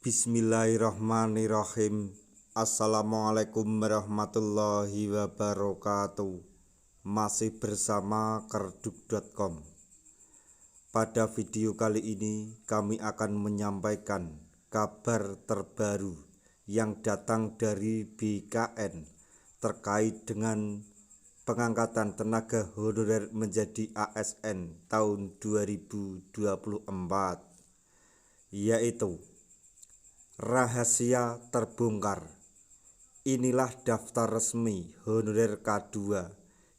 Bismillahirrahmanirrahim. Assalamualaikum warahmatullahi wabarakatuh. Masih bersama kerdug.com. Pada video kali ini kami akan menyampaikan kabar terbaru yang datang dari BKN terkait dengan pengangkatan tenaga honorer menjadi ASN tahun 2024, yaitu rahasia terbongkar. Inilah daftar resmi honorer K2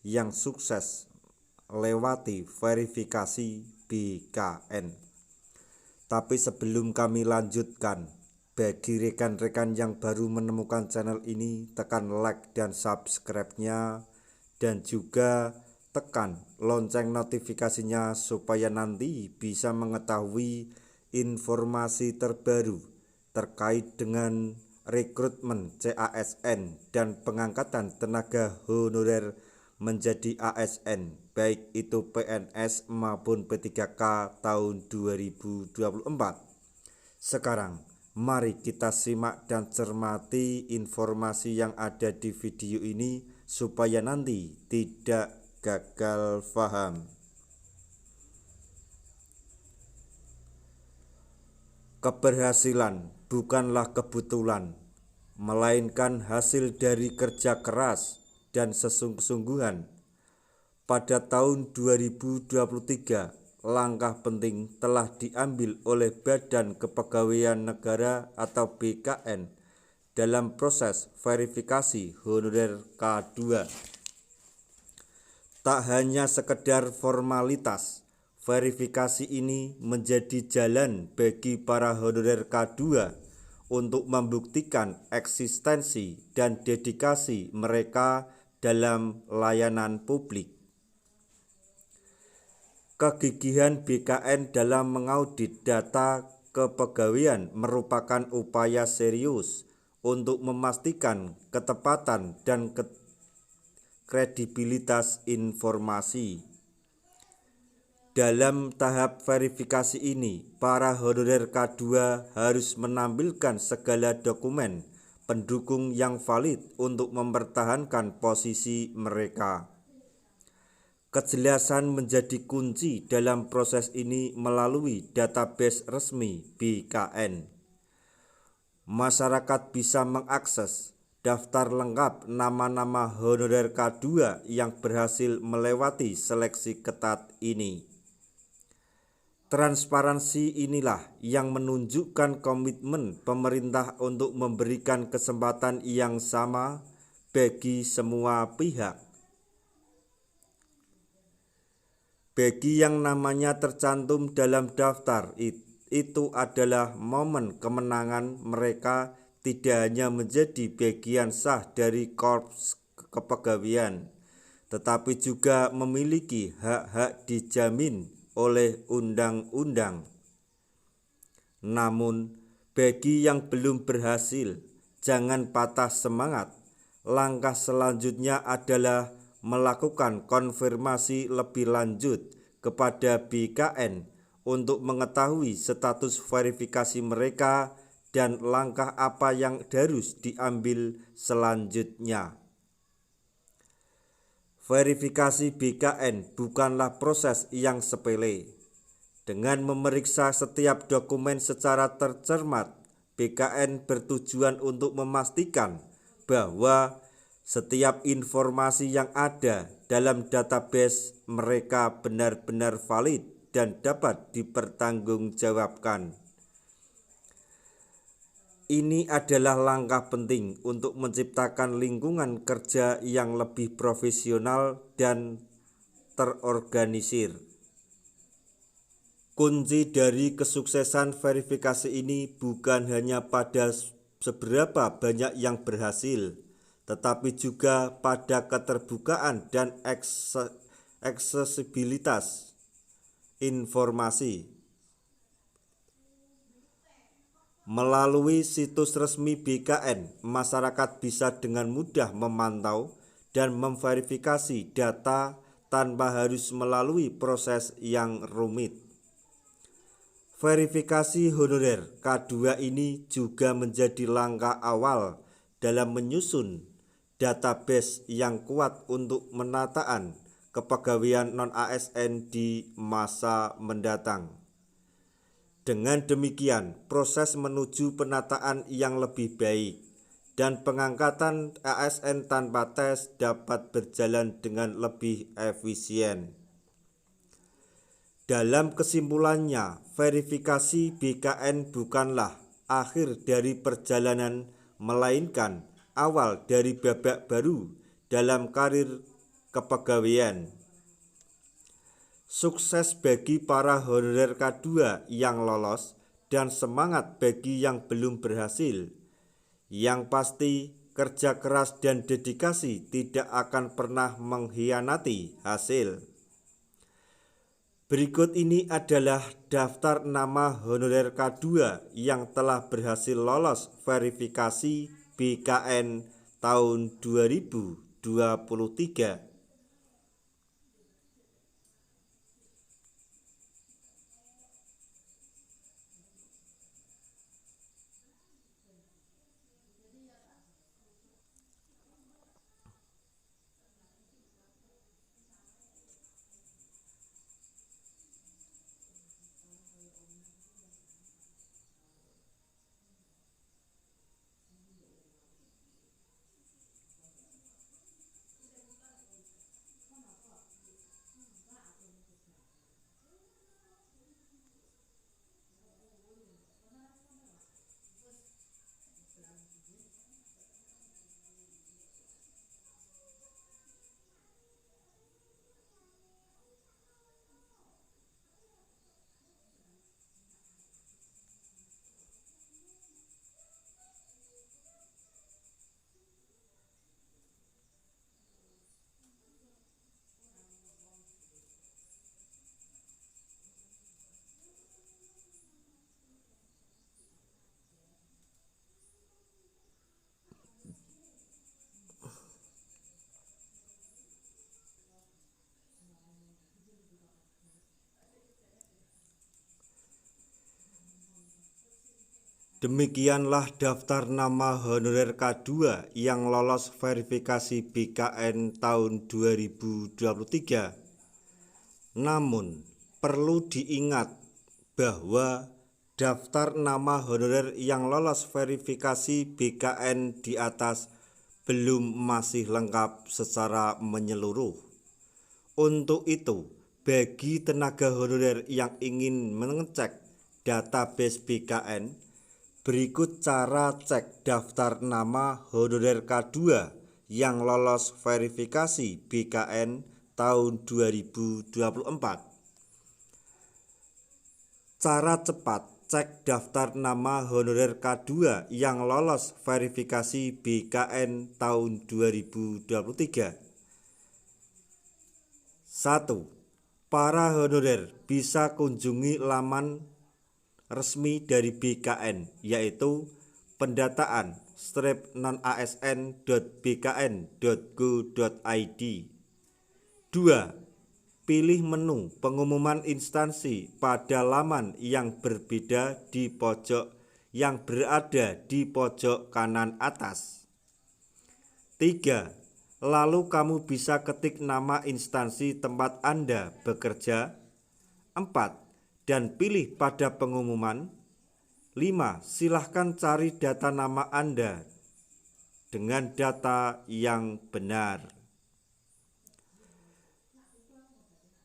yang sukses lewati verifikasi BKN. Tapi sebelum kami lanjutkan, bagi rekan-rekan yang baru menemukan channel ini, tekan like dan subscribe-nya, dan juga tekan lonceng notifikasinya supaya nanti bisa mengetahui informasi terbaru terkait dengan rekrutmen CASN dan pengangkatan tenaga honorer menjadi ASN, baik itu PNS maupun P3K tahun 2024. Sekarang mari kita simak dan cermati informasi yang ada di video ini supaya nanti tidak gagal paham. Keberhasilan bukanlah kebetulan, melainkan hasil dari kerja keras dan sesungguh-sungguhan. Pada tahun 2023, langkah penting telah diambil oleh Badan Kepegawaian Negara atau BKN dalam proses verifikasi honorer K2. Tak hanya sekedar formalitas, verifikasi ini menjadi jalan bagi para honorer K2 untuk membuktikan eksistensi dan dedikasi mereka dalam layanan publik. Kegigihan BKN dalam mengaudit data kepegawaian merupakan upaya serius untuk memastikan ketepatan dan kredibilitas informasi. Dalam tahap verifikasi ini, para honorer K2 harus menampilkan segala dokumen pendukung yang valid untuk mempertahankan posisi mereka. Kejelasan menjadi kunci dalam proses ini melalui database resmi BKN. Masyarakat bisa mengakses daftar lengkap nama-nama honorer K2 yang berhasil melewati seleksi ketat ini. Transparansi inilah yang menunjukkan komitmen pemerintah untuk memberikan kesempatan yang sama bagi semua pihak. Bagi yang namanya tercantum dalam daftar, itu adalah momen kemenangan mereka tidak hanya menjadi bagian sah dari korps kepegawaian, tetapi juga memiliki hak-hak dijamin oleh undang-undang. Namun, bagi yang belum berhasil, jangan patah semangat. Langkah selanjutnya adalah melakukan konfirmasi lebih lanjut kepada BKN untuk mengetahui status verifikasi mereka dan langkah apa yang harus diambil selanjutnya. Verifikasi BKN bukanlah proses yang sepele. Dengan memeriksa setiap dokumen secara tercermat, BKN bertujuan untuk memastikan bahwa setiap informasi yang ada dalam database mereka benar-benar valid dan dapat dipertanggungjawabkan. Ini adalah langkah penting untuk menciptakan lingkungan kerja yang lebih profesional dan terorganisir. Kunci dari kesuksesan verifikasi ini bukan hanya pada seberapa banyak yang berhasil, tetapi juga pada keterbukaan dan aksesibilitas informasi. Melalui situs resmi BKN, masyarakat bisa dengan mudah memantau dan memverifikasi data tanpa harus melalui proses yang rumit. Verifikasi honorer K2 ini juga menjadi langkah awal dalam menyusun database yang kuat untuk penataan kepegawaian non-ASN di masa mendatang. Dengan demikian, proses menuju penataan yang lebih baik dan pengangkatan ASN tanpa tes dapat berjalan dengan lebih efisien. Dalam kesimpulannya, verifikasi BKN bukanlah akhir dari perjalanan, melainkan awal dari babak baru dalam karir kepegawaian. Sukses bagi para honorer K2 yang lolos dan semangat bagi yang belum berhasil. Yang pasti, kerja keras dan dedikasi tidak akan pernah mengkhianati hasil. Berikut ini adalah daftar nama honorer K2 yang telah berhasil lolos verifikasi BKN tahun 2023. Demikianlah daftar nama honorer K2 yang lolos verifikasi BKN tahun 2023. Namun, perlu diingat bahwa daftar nama honorer yang lolos verifikasi BKN di atas belum masih lengkap secara menyeluruh. Untuk itu, bagi tenaga honorer yang ingin mengecek database BKN, berikut cara cek daftar nama honorer K2 yang lolos verifikasi BKN tahun 2024. Cara cepat cek daftar nama honorer K2 yang lolos verifikasi BKN tahun 2023. 1. Para honorer bisa kunjungi laman resmi dari BKN, yaitu pendataan-nonasn.bkn.go.id. 2. Pilih menu pengumuman instansi pada laman yang berbeda di pojok yang berada di pojok kanan atas. 3. Lalu kamu bisa ketik nama instansi tempat Anda bekerja. 4. Dan pilih pada pengumuman. 5. Silahkan cari data nama Anda dengan data yang benar.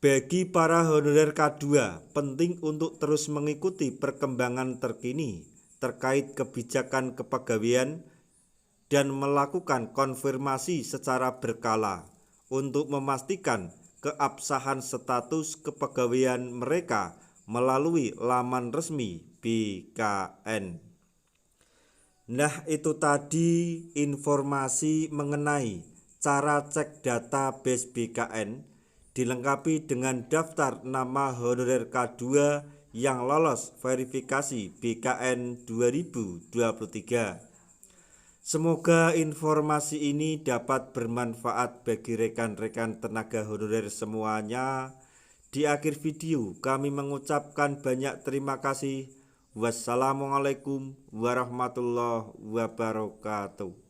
Bagi para honorer K2, penting untuk terus mengikuti perkembangan terkini terkait kebijakan kepegawaian dan melakukan konfirmasi secara berkala untuk memastikan keabsahan status kepegawaian mereka melalui laman resmi BKN. Nah, itu tadi informasi mengenai cara cek database BKN dilengkapi dengan daftar nama honorer K2 yang lolos verifikasi BKN 2023. Semoga informasi ini dapat bermanfaat bagi rekan-rekan tenaga honorer semuanya, Di akhir video kami mengucapkan banyak terima kasih. Wassalamualaikum warahmatullahi wabarakatuh.